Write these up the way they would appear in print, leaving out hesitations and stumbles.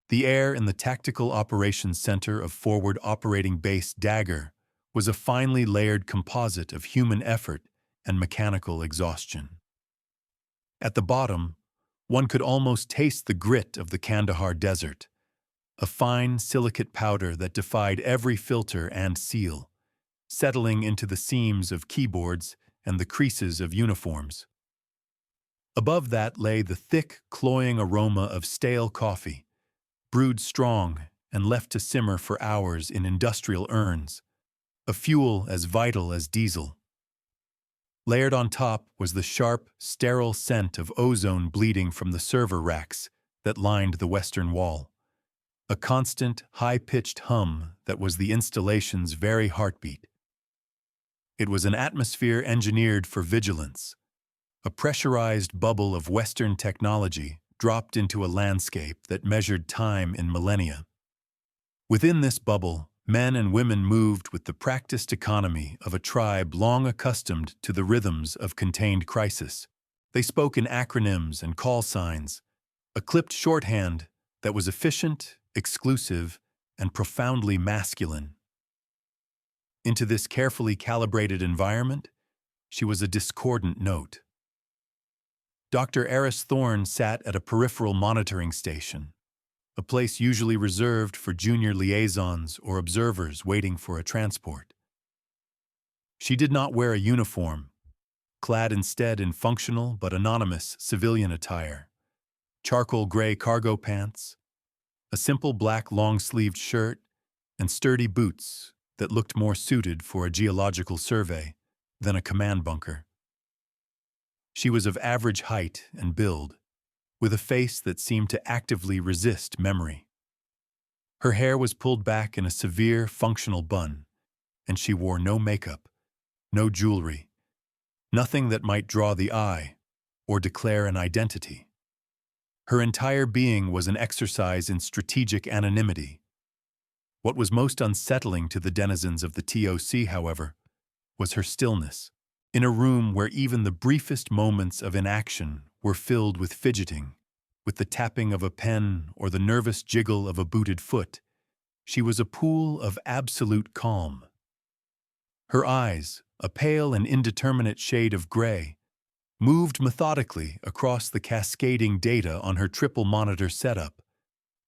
The air in the Tactical Operations Center of Forward Operating Base Dagger was a finely layered composite of human effort and mechanical exhaustion. At the bottom, one could almost taste the grit of the Kandahar Desert, a fine silicate powder that defied every filter and seal, settling into the seams of keyboards and the creases of uniforms. Above that lay the thick, cloying aroma of stale coffee, brewed strong and left to simmer for hours in industrial urns, a fuel as vital as diesel. Layered on top was the sharp, sterile scent of ozone bleeding from the server racks that lined the western wall, a constant, high-pitched hum that was the installation's very heartbeat. It was an atmosphere engineered for vigilance, a pressurized bubble of Western technology dropped into a landscape that measured time in millennia. Within this bubble, men and women moved with the practiced economy of a tribe long accustomed to the rhythms of contained crisis. They spoke in acronyms and call signs, a clipped shorthand that was efficient, exclusive, and profoundly masculine. Into this carefully calibrated environment, she was a discordant note. Dr. Eris Thorne sat at a peripheral monitoring station, a place usually reserved for junior liaisons or observers waiting for a transport. She did not wear a uniform, clad instead in functional but anonymous civilian attire, charcoal gray cargo pants, a simple black long-sleeved shirt, and sturdy boots that looked more suited for a geological survey than a command bunker. She was of average height and build, with a face that seemed to actively resist memory. Her hair was pulled back in a severe, functional bun, and she wore no makeup, no jewelry, nothing that might draw the eye or declare an identity. Her entire being was an exercise in strategic anonymity. What was most unsettling to the denizens of the TOC, however, was her stillness. In a room where even the briefest moments of inaction were filled with fidgeting, with the tapping of a pen or the nervous jiggle of a booted foot, she was a pool of absolute calm. Her eyes, a pale and indeterminate shade of gray, moved methodically across the cascading data on her triple monitor setup,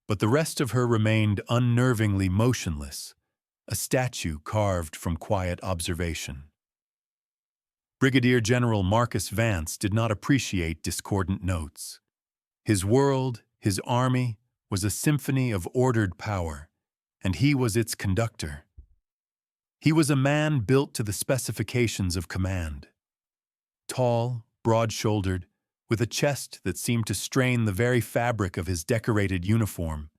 but the rest of her remained unnervingly motionless, a statue carved from quiet observation. Brigadier General Marcus Vance did not appreciate discordant notes. His world, his army, was a symphony of ordered power, and he was its conductor. He was a man built to the specifications of command. Tall, broad-shouldered, with a chest that seemed to strain the very fabric of his decorated uniform,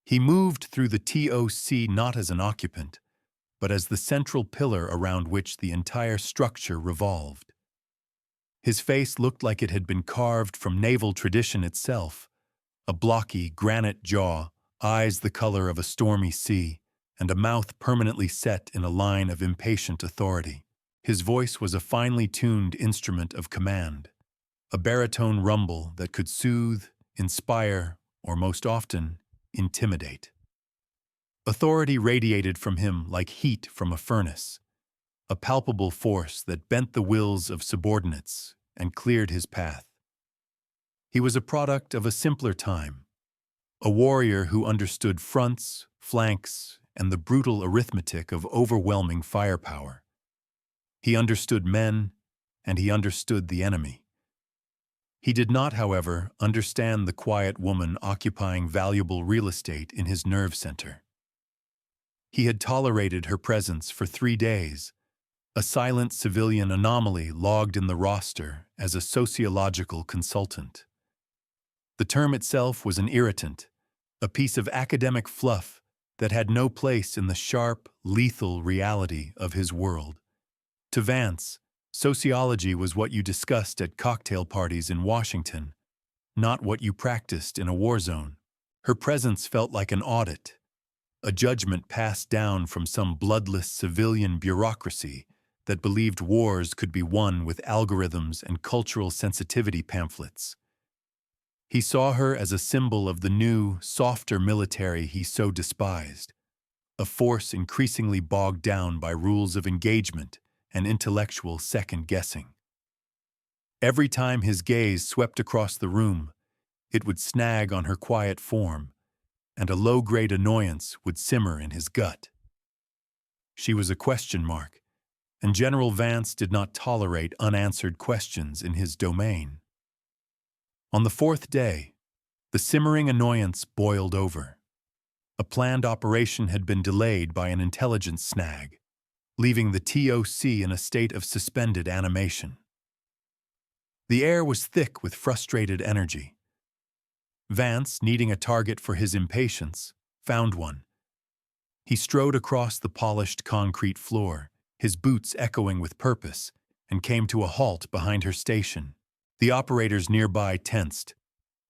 he moved through the TOC not as an occupant, but as the central pillar around which the entire structure revolved. His face looked like it had been carved from naval tradition itself, a blocky granite jaw, eyes the color of a stormy sea, and a mouth permanently set in a line of impatient authority. His voice was a finely tuned instrument of command, a baritone rumble that could soothe, inspire, or most often, intimidate. Authority radiated from him like heat from a furnace, a palpable force that bent the wills of subordinates and cleared his path. He was a product of a simpler time, a warrior who understood fronts, flanks, and the brutal arithmetic of overwhelming firepower. He understood men, and he understood the enemy. He did not, however, understand the quiet woman occupying valuable real estate in his nerve center. He had tolerated her presence for 3 days, a silent civilian anomaly logged in the roster as a sociological consultant. The term itself was an irritant, a piece of academic fluff that had no place in the sharp, lethal reality of his world. To Vance, sociology was what you discussed at cocktail parties in Washington, not what you practiced in a war zone. Her presence felt like an audit, a judgment passed down from some bloodless civilian bureaucracy that believed wars could be won with algorithms and cultural sensitivity pamphlets. He saw her as a symbol of the new, softer military he so despised, a force increasingly bogged down by rules of engagement and intellectual second-guessing. Every time his gaze swept across the room, it would snag on her quiet form, and a low-grade annoyance would simmer in his gut. She was a question mark, and General Vance did not tolerate unanswered questions in his domain. On the fourth day, the simmering annoyance boiled over. A planned operation had been delayed by an intelligence snag, leaving the TOC in a state of suspended animation. The air was thick with frustrated energy. Vance, needing a target for his impatience, found one. He strode across the polished concrete floor, his boots echoing with purpose, and came to a halt behind her station. The operators nearby tensed,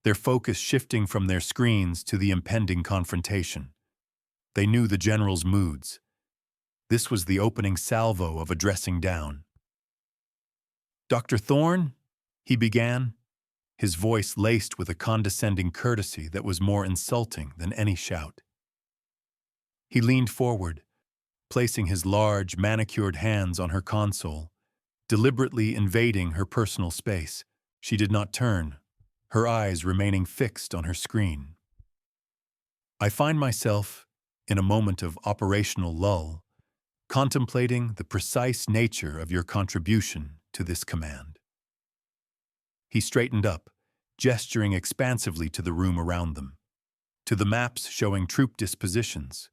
their focus shifting from their screens to the impending confrontation. They knew the general's moods. This was the opening salvo of a dressing down. "Dr. Thorne?" he began, his voice laced with a condescending courtesy that was more insulting than any shout. He leaned forward, placing his large, manicured hands on her console, deliberately invading her personal space. She did not turn, her eyes remaining fixed on her screen. "I find myself, in a moment of operational lull, contemplating the precise nature of your contribution to this command." He straightened up, gesturing expansively to the room around them, to the maps showing troop dispositions,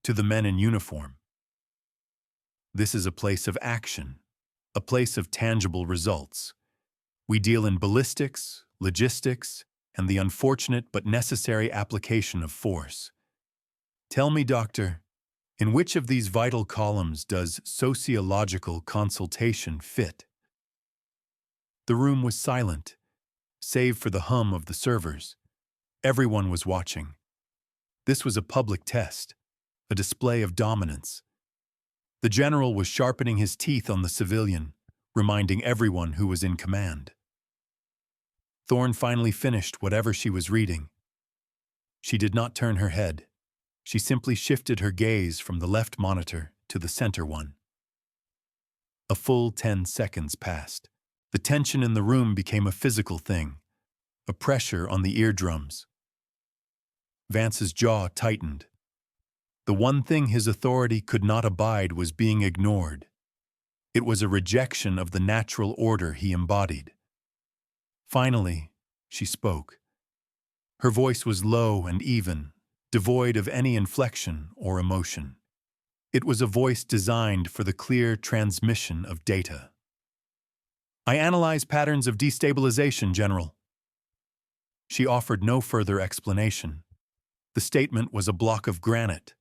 to the men in uniform. "This is a place of action, a place of tangible results. We deal in ballistics, logistics, and the unfortunate but necessary application of force. Tell me, Doctor, in which of these vital columns does sociological consultation fit?" The room was silent, save for the hum of the servers. Everyone was watching. This was a public test, a display of dominance. The general was sharpening his teeth on the civilian, reminding everyone who was in command. Thorne finally finished whatever she was reading. She did not turn her head. She simply shifted her gaze from the left monitor to the center one. A full 10 seconds passed. The tension in the room became a physical thing, a pressure on the eardrums. Vance's jaw tightened. The one thing his authority could not abide was being ignored. It was a rejection of the natural order he embodied. Finally, she spoke. Her voice was low and even, devoid of any inflection or emotion. It was a voice designed for the clear transmission of data. "I analyze patterns of destabilization, General." She offered no further explanation. The statement was a block of granite,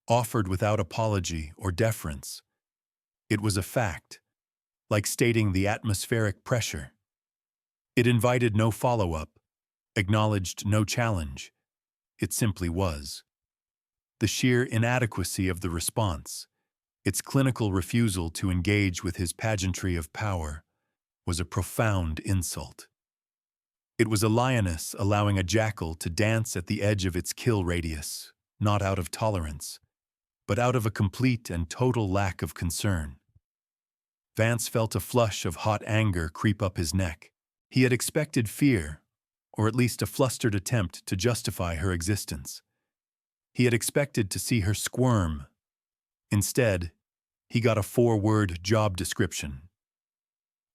offered without apology or deference. It was a fact, like stating the atmospheric pressure. It invited no follow-up, acknowledged no challenge. It simply was. The sheer inadequacy of the response, its clinical refusal to engage with his pageantry of power, was a profound insult. It was a lioness allowing a jackal to dance at the edge of its kill radius, not out of tolerance, but out of a complete and total lack of concern. Vance felt a flush of hot anger creep up his neck. He had expected fear, or at least a flustered attempt to justify her existence. He had expected to see her squirm. Instead, he got a 4-word job description.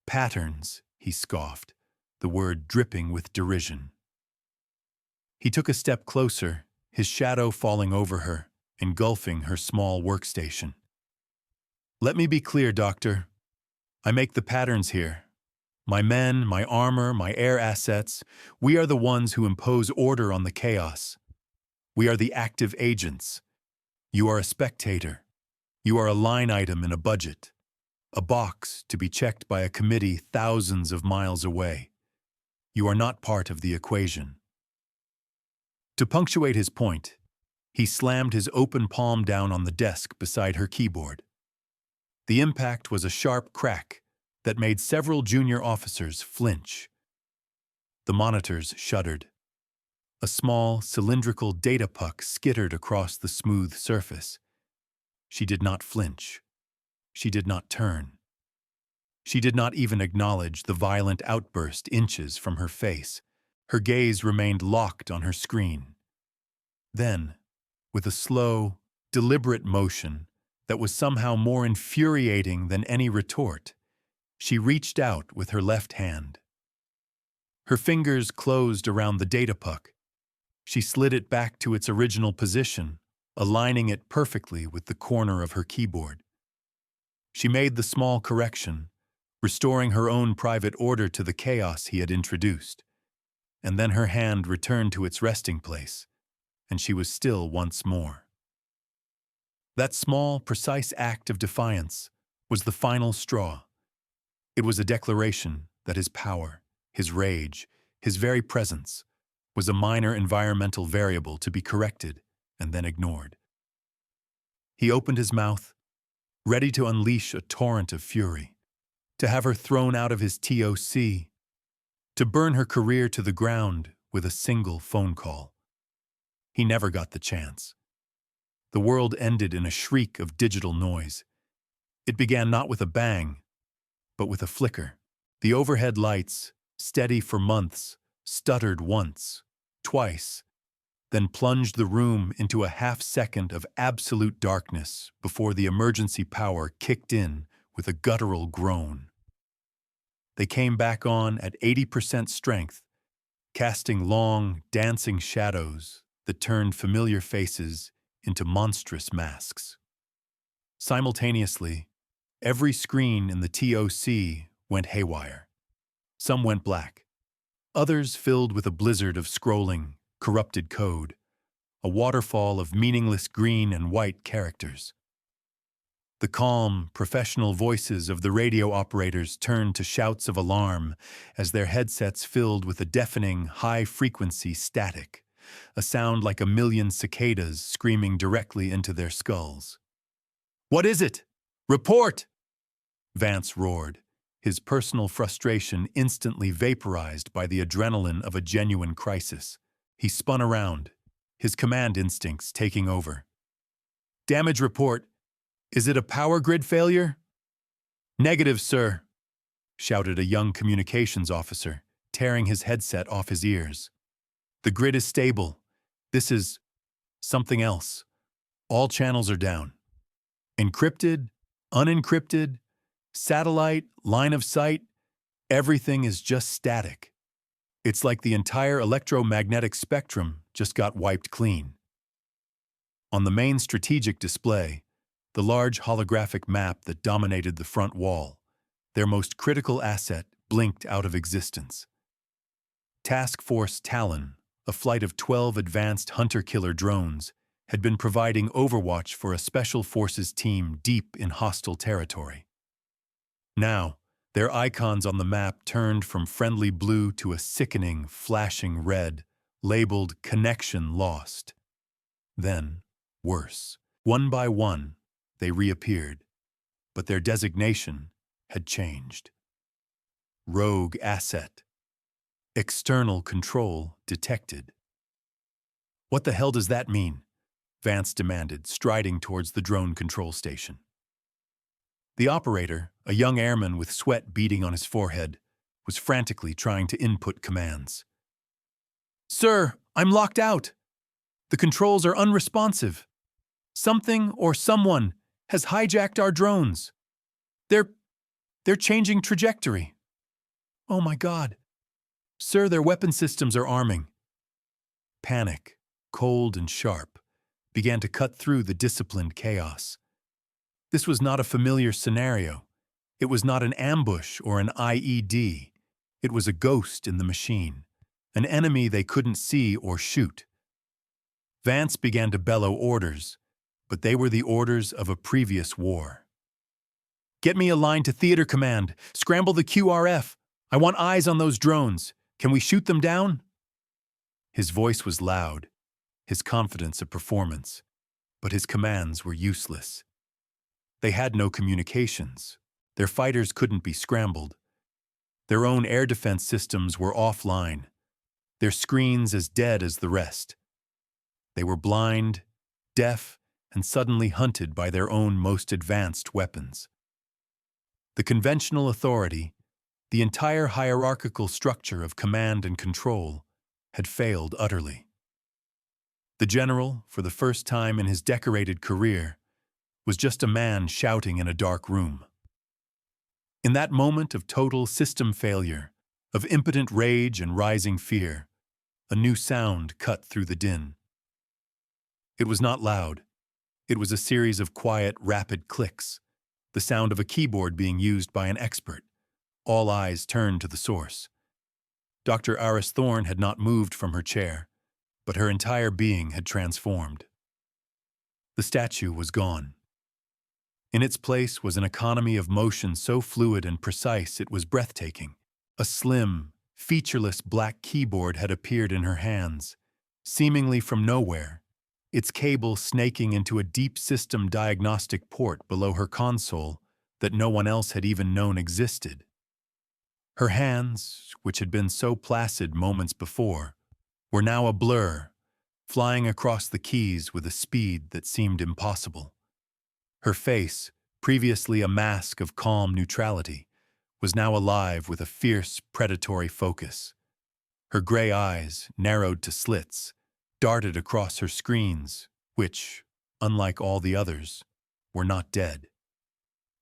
"Patterns," he scoffed, the word dripping with derision. He took a step closer, his shadow falling over her, engulfing her small workstation. "Let me be clear, Doctor. I make the patterns here. My men, my armor, my air assets, we are the ones who impose order on the chaos. We are the active agents. You are a spectator. You are a line item in a budget, a box to be checked by a committee thousands of miles away. You are not part of the equation." To punctuate his point, he slammed his open palm down on the desk beside her keyboard. The impact was a sharp crack that made several junior officers flinch. The monitors shuddered. A small, cylindrical data puck skittered across the smooth surface. She did not flinch. She did not turn. She did not even acknowledge the violent outburst inches from her face. Her gaze remained locked on her screen. Then, with a slow, deliberate motion that was somehow more infuriating than any retort, she reached out with her left hand. Her fingers closed around the data puck. She slid it back to its original position, aligning it perfectly with the corner of her keyboard. She made the small correction, restoring her own private order to the chaos he had introduced. And then her hand returned to its resting place, and she was still once more. That small, precise act of defiance was the final straw. It was a declaration that his power, his rage, his very presence was a minor environmental variable to be corrected and then ignored. He opened his mouth, ready to unleash a torrent of fury, to have her thrown out of his TOC, to burn her career to the ground with a single phone call. He never got the chance. The world ended in a shriek of digital noise. It began not with a bang, but with a flicker. The overhead lights, steady for months, stuttered once, twice, then plunged the room into a half-second of absolute darkness before the emergency power kicked in with a guttural groan. They came back on at 80% strength, casting long, dancing shadows that turned familiar faces into monstrous masks. Simultaneously, every screen in the TOC went haywire. Some went black. Others filled with a blizzard of scrolling, corrupted code, a waterfall of meaningless green and white characters. The calm, professional voices of the radio operators turned to shouts of alarm as their headsets filled with a deafening, high-frequency static, a sound like a million cicadas screaming directly into their skulls. "What is it? Report!" Vance roared, his personal frustration instantly vaporized by the adrenaline of a genuine crisis. He spun around, his command instincts taking over. "Damage report. Is it a power grid failure?" "Negative, sir," shouted a young communications officer, tearing his headset off his ears. "The grid is stable. This is something else. All channels are down. Encrypted, unencrypted, satellite, line of sight, everything is just static. It's like the entire electromagnetic spectrum just got wiped clean." On the main strategic display, the large holographic map that dominated the front wall, their most critical asset, blinked out of existence. Task Force Talon, a flight of 12 advanced hunter-killer drones, had been providing overwatch for a special forces team deep in hostile territory. Now, their icons on the map turned from friendly blue to a sickening, flashing red, labeled Connection Lost. Then, worse, one by one, they reappeared, but their designation had changed. Rogue asset. External control detected. "What the hell does that mean?" Vance demanded, striding towards the drone control station. The operator, a young airman with sweat beading on his forehead, was frantically trying to input commands. "Sir, I'm locked out. The controls are unresponsive. Something or someone has hijacked our drones. They're changing trajectory. Oh my God. Sir, their weapon systems are arming." Panic, cold and sharp, began to cut through the disciplined chaos. This was not a familiar scenario. It was not an ambush or an IED. It was a ghost in the machine, an enemy they couldn't see or shoot. Vance began to bellow orders, but they were the orders of a previous war. "Get me a line to Theater Command. Scramble the QRF. I want eyes on those drones. Can we shoot them down?" His voice was loud, his confidence a performance, but his commands were useless. They had no communications. Their fighters couldn't be scrambled. Their own air defense systems were offline. their screens as dead as the rest. They were blind, deaf, and suddenly hunted by their own most advanced weapons. The conventional authority, the entire hierarchical structure of command and control, had failed utterly. The general, for the first time in his decorated career, was just a man shouting in a dark room. In that moment of total system failure, of impotent rage and rising fear, a new sound cut through the din. It was not loud. It was a series of quiet, rapid clicks, the sound of a keyboard being used by an expert. All eyes turned to the source. Dr. Aris Thorne had not moved from her chair, but her entire being had transformed. The statue was gone. In its place was an economy of motion so fluid and precise it was breathtaking. A slim, featureless black keyboard had appeared in her hands, seemingly from nowhere, its cable snaking into a deep system diagnostic port below her console that no one else had even known existed. Her hands, which had been so placid moments before, were now a blur, flying across the keys with a speed that seemed impossible. Her face, previously a mask of calm neutrality, was now alive with a fierce, predatory focus. Her gray eyes, narrowed to slits, darted across her screens, which, unlike all the others, were not dead.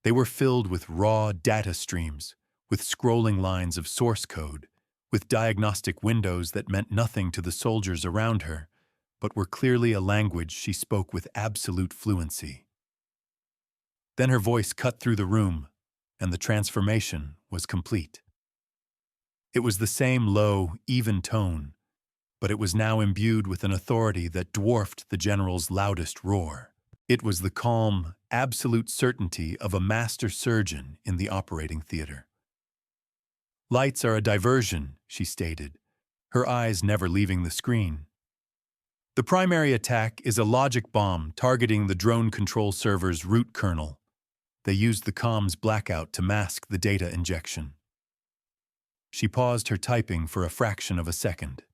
They were filled with raw data streams, with scrolling lines of source code, with diagnostic windows that meant nothing to the soldiers around her, but were clearly a language she spoke with absolute fluency. Then her voice cut through the room, and the transformation was complete. It was the same low, even tone, but it was now imbued with an authority that dwarfed the general's loudest roar. It was the calm, absolute certainty of a master surgeon in the operating theater. "Lights are a diversion," she stated, her eyes never leaving the screen. "The primary attack is a logic bomb targeting the drone control server's root kernel. They used the comms blackout to mask the data injection." She paused her typing for a fraction of a second.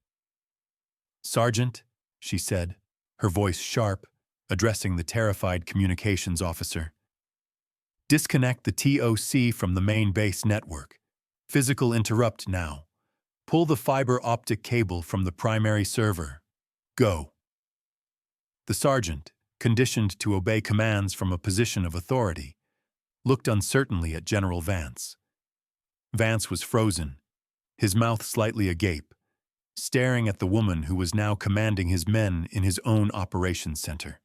"Sergeant," she said, her voice sharp, addressing the terrified communications officer, "disconnect the TOC from the main base network. Physical interrupt now. Pull the fiber optic cable from the primary server. Go." The sergeant, conditioned to obey commands from a position of authority, looked uncertainly at General Vance. Vance was frozen, his mouth slightly agape, staring at the woman who was now commanding his men in his own operations center.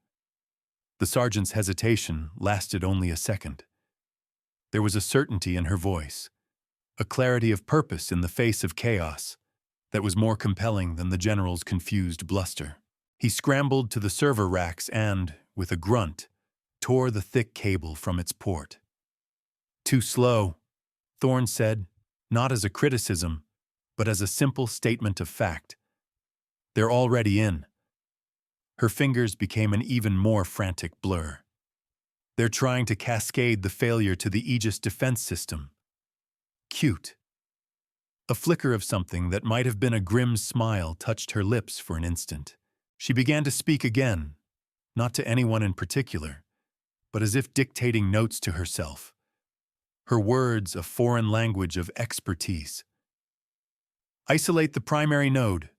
The sergeant's hesitation lasted only a second. There was a certainty in her voice, a clarity of purpose in the face of chaos that was more compelling than the general's confused bluster. He scrambled to the server racks and, with a grunt, tore the thick cable from its port. "Too slow," Thorne said, not as a criticism, but as a simple statement of fact. "They're already in." Her fingers became an even more frantic blur. "They're trying to cascade the failure to the Aegis defense system." Cute. A flicker of something that might have been a grim smile touched her lips for an instant. She began to speak again, not to anyone in particular, but as if dictating notes to herself. Her words a foreign language of expertise. "Isolate the primary node.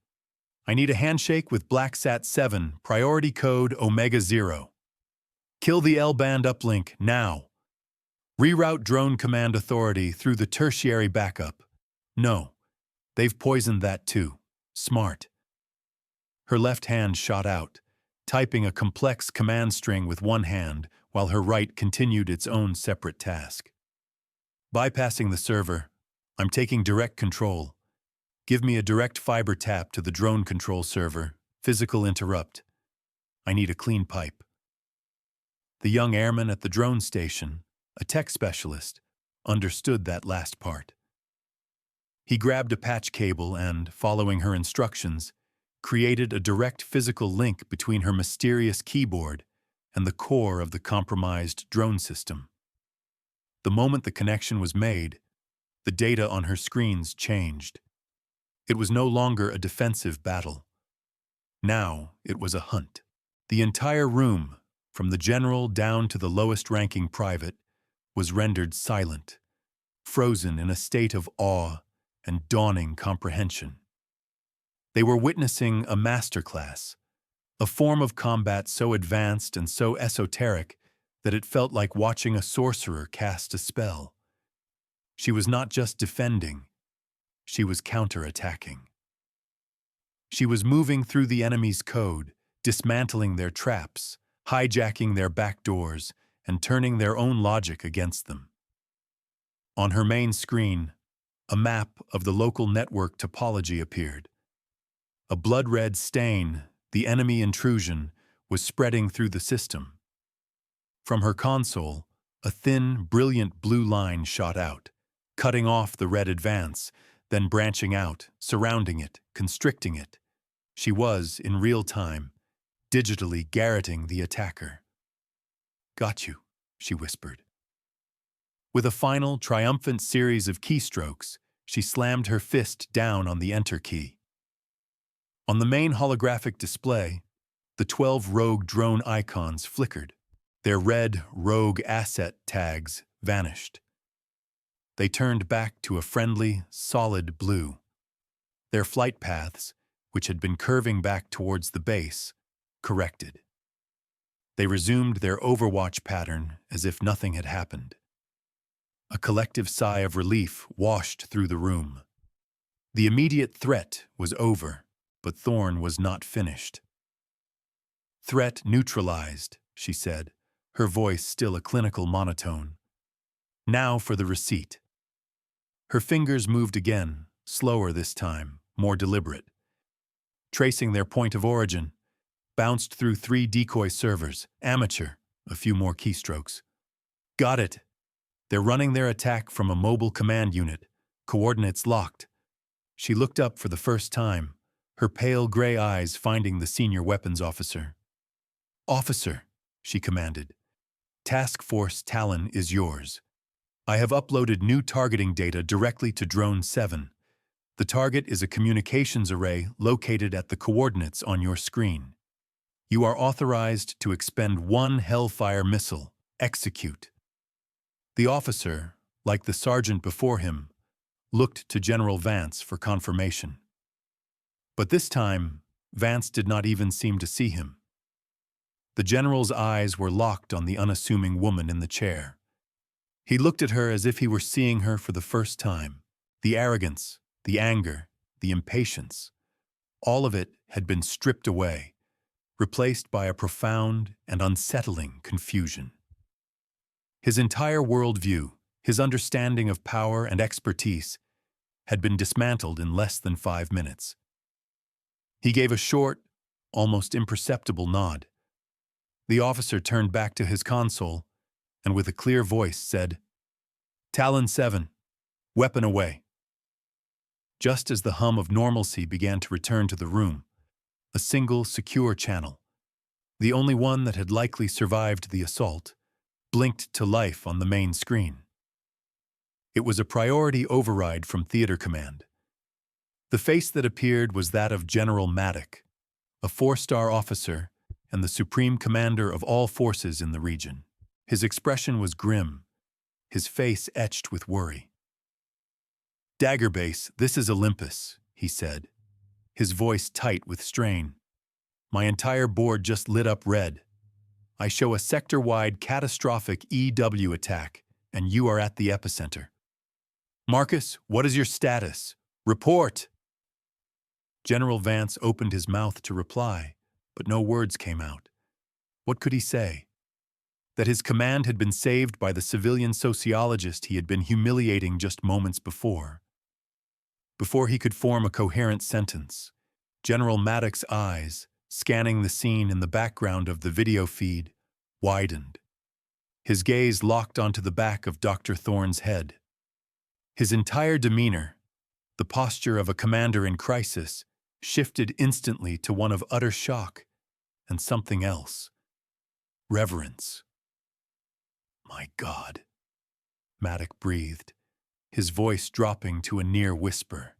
I need a handshake with BlackSat-7, priority code Omega-0. Kill the L-band uplink, now. Reroute drone command authority through the tertiary backup. No, they've poisoned that too. Smart." Her left hand shot out, typing a complex command string with one hand while her right continued its own separate task. "Bypassing the server, I'm taking direct control. Give me a direct fiber tap to the drone control server. Physical interrupt. I need a clean pipe." The young airman at the drone station, a tech specialist, understood that last part. He grabbed a patch cable and, following her instructions, created a direct physical link between her mysterious keyboard and the core of the compromised drone system. The moment the connection was made, the data on her screens changed. It was no longer a defensive battle. Now it was a hunt. The entire room, from the general down to the lowest-ranking private, was rendered silent, frozen in a state of awe and dawning comprehension. They were witnessing a masterclass, a form of combat so advanced and so esoteric that it felt like watching a sorcerer cast a spell. She was not just defending, she was counterattacking. She was moving through the enemy's code, dismantling their traps, hijacking their back doors, and turning their own logic against them. On her main screen, a map of the local network topology appeared. A blood-red stain, the enemy intrusion, was spreading through the system. From her console, a thin, brilliant blue line shot out, cutting off the red advance, then branching out, surrounding it, constricting it. She was, in real time, digitally garroting the attacker. "Got you," she whispered. With a final, triumphant series of keystrokes, she slammed her fist down on the Enter key. On the main holographic display, the 12 rogue drone icons flickered. Their red rogue asset tags vanished. They turned back to a friendly, solid blue. Their flight paths, which had been curving back towards the base, corrected. They resumed their Overwatch pattern as if nothing had happened. A collective sigh of relief washed through the room. The immediate threat was over, but Thorn was not finished. "Threat neutralized," she said, her voice still a clinical monotone. "Now for the receipt." Her fingers moved again, slower this time, more deliberate. Tracing their point of origin, bounced through 3 decoy servers, amateur, a few more keystrokes. "Got it. They're running their attack from a mobile command unit, coordinates locked." She looked up for the first time, her pale gray eyes finding the senior weapons officer. "Officer," she commanded, "Task Force Talon is yours. I have uploaded new targeting data directly to Drone 7. The target is a communications array located at the coordinates on your screen. You are authorized to expend 1 Hellfire missile. Execute." The officer, like the sergeant before him, looked to General Vance for confirmation. But this time, Vance did not even seem to see him. The general's eyes were locked on the unassuming woman in the chair. He looked at her as if he were seeing her for the first time. The arrogance, the anger, the impatience, all of it had been stripped away, replaced by a profound and unsettling confusion. His entire worldview, his understanding of power and expertise, had been dismantled in less than 5 minutes. He gave a short, almost imperceptible nod. The officer turned back to his console and with a clear voice said, "Talon 7, weapon away." Just as the hum of normalcy began to return to the room, a single secure channel, the only one that had likely survived the assault, blinked to life on the main screen. It was a priority override from Theater Command. The face that appeared was that of General Maddock, a 4-star officer and the supreme commander of all forces in the region. His expression was grim, his face etched with worry. "Dagger Base, this is Olympus," he said, his voice tight with strain. "My entire board just lit up red. I show a sector-wide catastrophic EW attack, and you are at the epicenter. Marcus, what is your status? Report!" General Vance opened his mouth to reply, but no words came out. What could he say? That his command had been saved by the civilian sociologist he had been humiliating just moments before. Before he could form a coherent sentence, General Maddox's eyes, scanning the scene in the background of the video feed, widened. His gaze locked onto the back of Dr. Thorne's head. His entire demeanor, the posture of a commander in crisis, shifted instantly to one of utter shock and something else. Reverence. "My God," Maddox breathed, his voice dropping to a near whisper.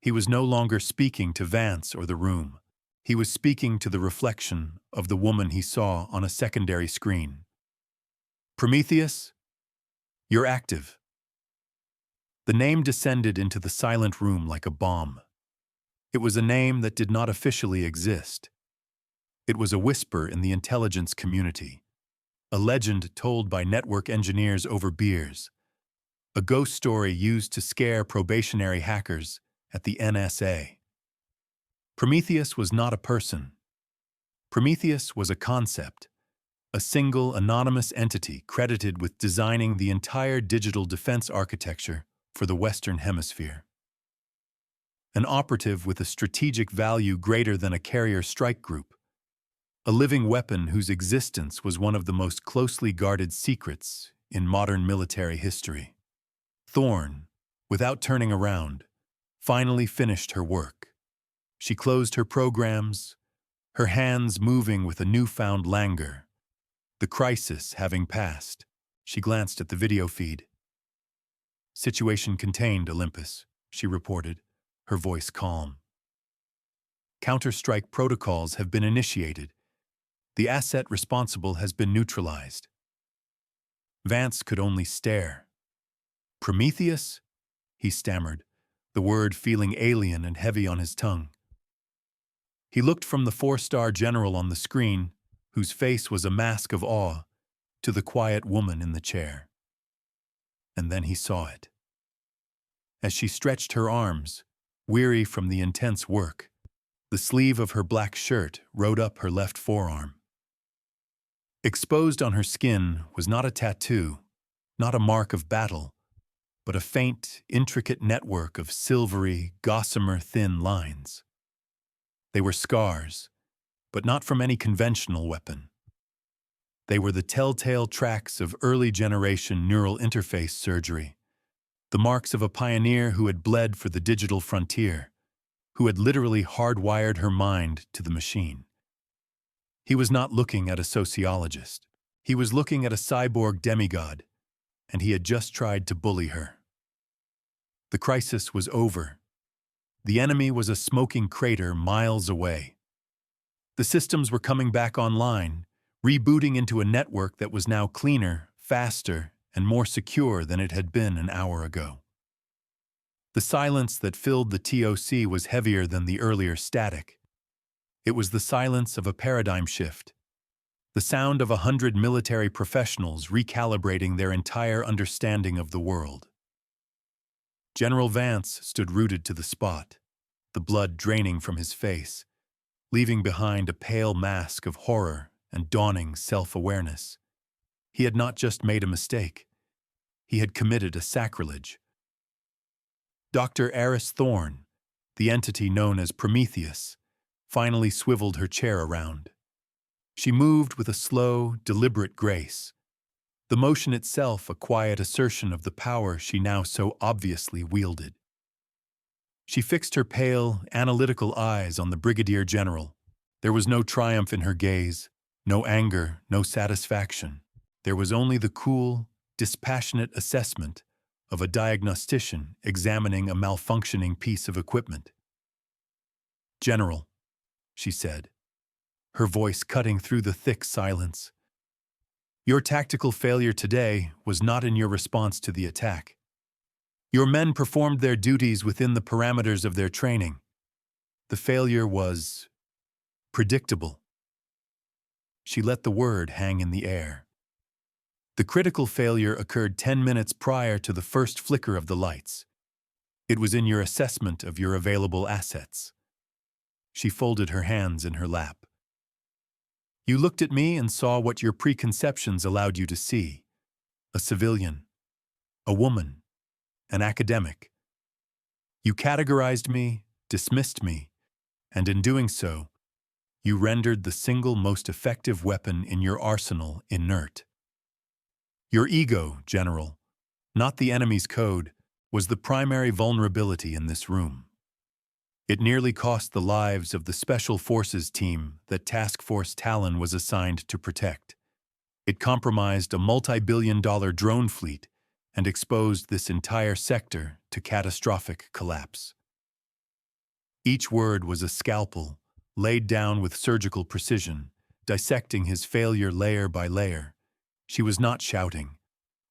He was no longer speaking to Vance or the room. He was speaking to the reflection of the woman he saw on a secondary screen. Prometheus, you're active. The name descended into the silent room like a bomb. It was a name that did not officially exist. It was a whisper in the intelligence community, a legend told by network engineers over beers, a ghost story used to scare probationary hackers at the NSA. Prometheus was not a person. Prometheus was a concept, a single anonymous entity credited with designing the entire digital defense architecture for the Western Hemisphere. An operative with a strategic value greater than a carrier strike group, a living weapon whose existence was one of the most closely guarded secrets in modern military history. Thorne, without turning around, finally finished her work. She closed her programs, her hands moving with a newfound languor. The crisis having passed, she glanced at the video feed. "Situation contained, Olympus," she reported, her voice calm. "Counter-strike protocols have been initiated. The asset responsible has been neutralized." Vance could only stare. "Prometheus?" he stammered, the word feeling alien and heavy on his tongue. He looked from the 4-star general on the screen, whose face was a mask of awe, to the quiet woman in the chair. And then he saw it. As she stretched her arms, weary from the intense work, the sleeve of her black shirt rode up her left forearm. Exposed on her skin was not a tattoo, not a mark of battle, but a faint, intricate network of silvery, gossamer-thin lines. They were scars, but not from any conventional weapon. They were the telltale tracks of early-generation neural interface surgery, the marks of a pioneer who had bled for the digital frontier, who had literally hardwired her mind to the machine. He was not looking at a sociologist. He was looking at a cyborg demigod, and he had just tried to bully her. The crisis was over. The enemy was a smoking crater miles away. The systems were coming back online, rebooting into a network that was now cleaner, faster, and more secure than it had been an hour ago. The silence that filled the TOC was heavier than the earlier static. It was the silence of a paradigm shift, the sound of 100 military professionals recalibrating their entire understanding of the world. General Vance stood rooted to the spot, the blood draining from his face, leaving behind a pale mask of horror and dawning self-awareness. He had not just made a mistake. He had committed a sacrilege. Dr. Eris Thorne, the entity known as Prometheus, finally swiveled her chair around. She moved with a slow, deliberate grace, the motion itself a quiet assertion of the power she now so obviously wielded. She fixed her pale, analytical eyes on the brigadier general. There was no triumph in her gaze, no anger, no satisfaction. There was only the cool, dispassionate assessment of a diagnostician examining a malfunctioning piece of equipment. "General," she said, her voice cutting through the thick silence, "your tactical failure today was not in your response to the attack. Your men performed their duties within the parameters of their training. The failure was predictable." She let the word hang in the air. The critical failure occurred 10 minutes prior to the first flicker of the lights. It was in your assessment of your available assets. She folded her hands in her lap. You looked at me and saw what your preconceptions allowed you to see. A civilian, a woman, an academic. You categorized me, dismissed me, and in doing so, you rendered the single most effective weapon in your arsenal inert. Your ego, General, not the enemy's code, was the primary vulnerability in this room. It nearly cost the lives of the Special Forces team that Task Force Talon was assigned to protect. It compromised a multi-billion-dollar drone fleet and exposed this entire sector to catastrophic collapse. Each word was a scalpel, laid down with surgical precision, dissecting his failure layer by layer. She was not shouting.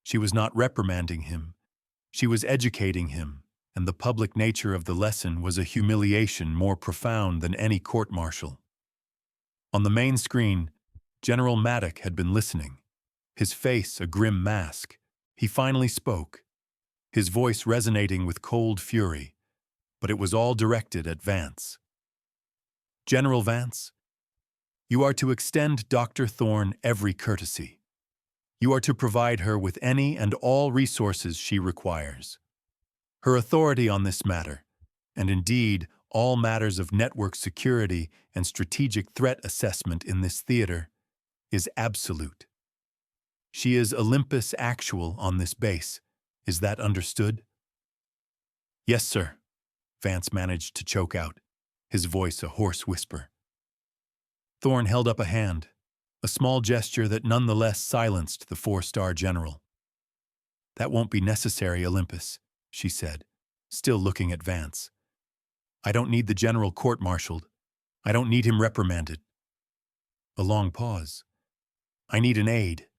She was not reprimanding him. She was educating him, and the public nature of the lesson was a humiliation more profound than any court-martial. On the main screen, General Maddock had been listening, his face a grim mask. He finally spoke, his voice resonating with cold fury, but it was all directed at Vance. "General Vance, you are to extend Dr. Thorne every courtesy. You are to provide her with any and all resources she requires. Her authority on this matter, and indeed all matters of network security and strategic threat assessment in this theater, is absolute. She is Olympus Actual on this base. Is that understood?" "Yes, sir," Vance managed to choke out, his voice a hoarse whisper. Thorne held up a hand, a small gesture that nonetheless silenced the four-star general. "That won't be necessary, Olympus," she said, still looking at Vance. "I don't need the general court-martialed. I don't need him reprimanded." A long pause. "I need an aide."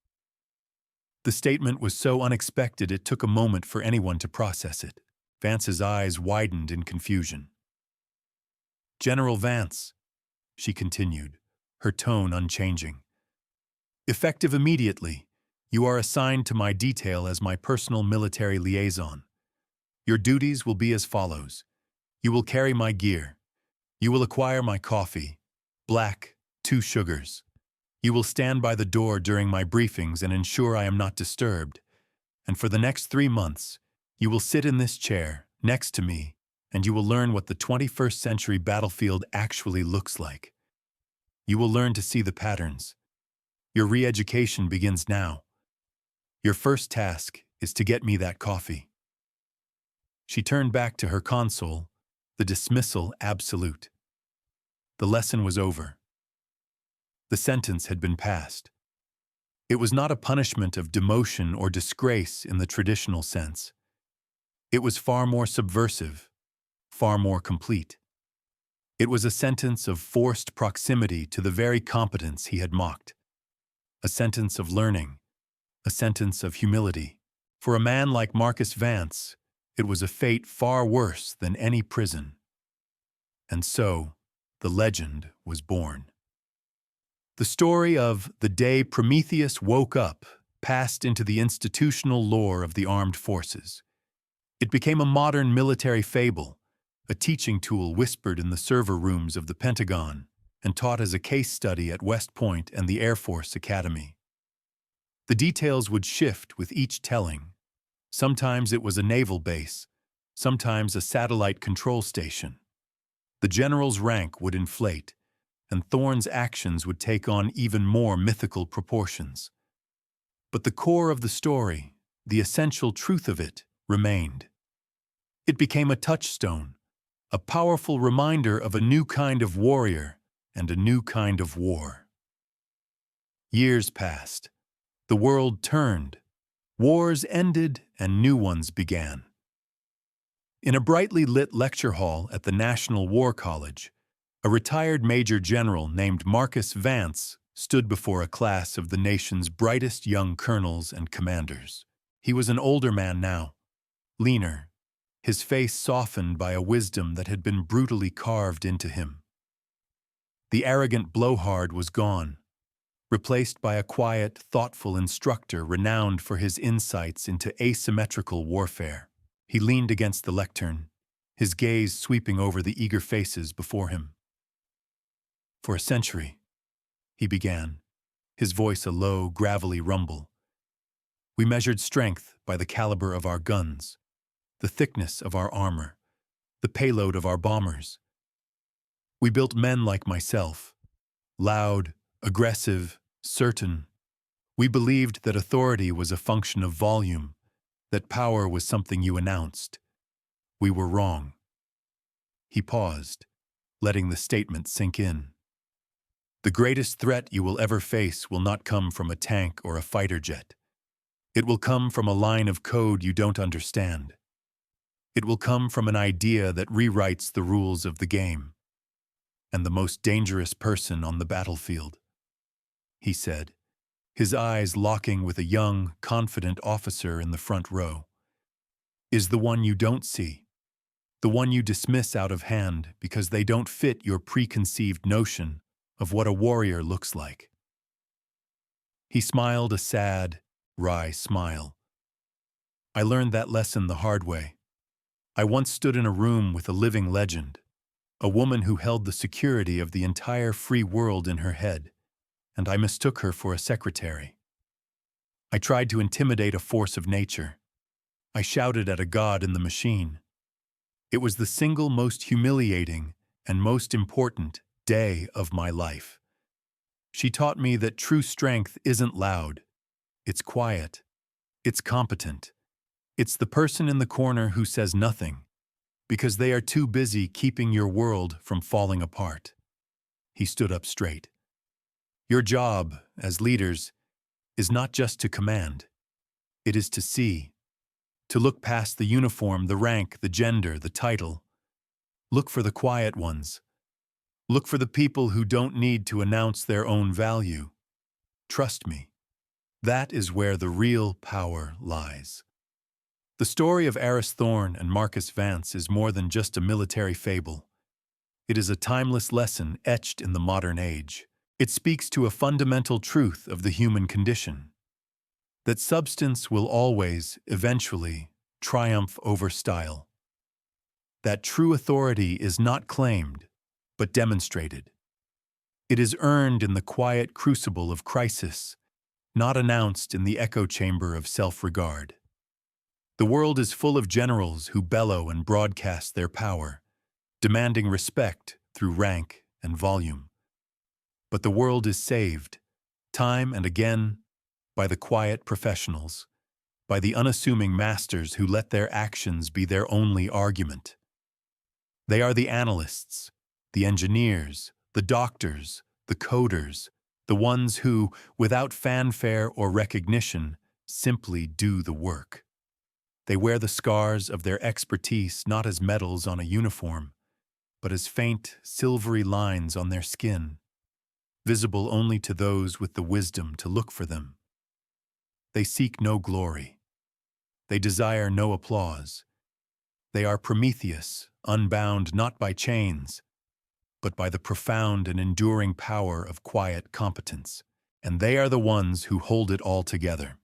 The statement was so unexpected it took a moment for anyone to process it. Vance's eyes widened in confusion. "General Vance," she continued, her tone unchanging. "Effective immediately, you are assigned to my detail as my personal military liaison. Your duties will be as follows. You will carry my gear. You will acquire my coffee, black, 2 sugars. You will stand by the door during my briefings and ensure I am not disturbed. And for the next 3 months, you will sit in this chair, next to me, and you will learn what the 21st century battlefield actually looks like. You will learn to see the patterns. Your re-education begins now. Your first task is to get me that coffee." She turned back to her console, the dismissal absolute. The lesson was over. The sentence had been passed. It was not a punishment of demotion or disgrace in the traditional sense. It was far more subversive, far more complete. It was a sentence of forced proximity to the very competence he had mocked. A sentence of learning, a sentence of humility. For a man like Marcus Vance, it was a fate far worse than any prison. And so, the legend was born. The story of the day Prometheus woke up passed into the institutional lore of the armed forces. It became a modern military fable, a teaching tool whispered in the server rooms of the Pentagon and taught as a case study at West Point and the Air Force Academy. The details would shift with each telling. Sometimes it was a naval base, sometimes a satellite control station. The general's rank would inflate, and Thorne's actions would take on even more mythical proportions. But the core of the story, the essential truth of it, remained. It became a touchstone, a powerful reminder of a new kind of warrior and a new kind of war. Years passed. The world turned. Wars ended and new ones began. In a brightly lit lecture hall at the National War College, a retired Major General named Marcus Vance stood before a class of the nation's brightest young colonels and commanders. He was an older man now, leaner, his face softened by a wisdom that had been brutally carved into him. The arrogant blowhard was gone, replaced by a quiet, thoughtful instructor renowned for his insights into asymmetrical warfare. He leaned against the lectern, his gaze sweeping over the eager faces before him. "For a century," he began, his voice a low, gravelly rumble, "we measured strength by the caliber of our guns, the thickness of our armor, the payload of our bombers. We built men like myself, loud, aggressive, certain. We believed that authority was a function of volume, that power was something you announced. We were wrong." He paused, letting the statement sink in. "The greatest threat you will ever face will not come from a tank or a fighter jet. It will come from a line of code you don't understand. It will come from an idea that rewrites the rules of the game. And the most dangerous person on the battlefield, he said, his eyes locking with a young, confident officer in the front row, is the one you don't see, the one you dismiss out of hand because they don't fit your preconceived notion of what a warrior looks like. He smiled a sad, wry smile. I learned that lesson the hard way. I once stood in a room with a living legend, a woman who held the security of the entire free world in her head, and I mistook her for a secretary. I tried to intimidate a force of nature. I shouted at a god in the machine. It was the single most humiliating and most important day of my life. She taught me that true strength isn't loud. It's quiet. It's competent. It's the person in the corner who says nothing, because they are too busy keeping your world from falling apart. He stood up straight. Your job, as leaders, is not just to command. It is to see, to look past the uniform, the rank, the gender, the title. Look for the quiet ones. Look for the people who don't need to announce their own value. Trust me, that is where the real power lies. The story of Aris Thorne and Marcus Vance is more than just a military fable. It is a timeless lesson etched in the modern age. It speaks to a fundamental truth of the human condition, that substance will always, eventually, triumph over style. That true authority is not claimed, but demonstrated. It is earned in the quiet crucible of crisis, not announced in the echo chamber of self-regard. The world is full of generals who bellow and broadcast their power, demanding respect through rank and volume. But the world is saved, time and again, by the quiet professionals, by the unassuming masters who let their actions be their only argument. They are the analysts, the engineers, the doctors, the coders, the ones who, without fanfare or recognition, simply do the work. They wear the scars of their expertise not as medals on a uniform, but as faint, silvery lines on their skin, visible only to those with the wisdom to look for them. They seek no glory. They desire no applause. They are Prometheus, unbound not by chains, but by the profound and enduring power of quiet competence. And they are the ones who hold it all together.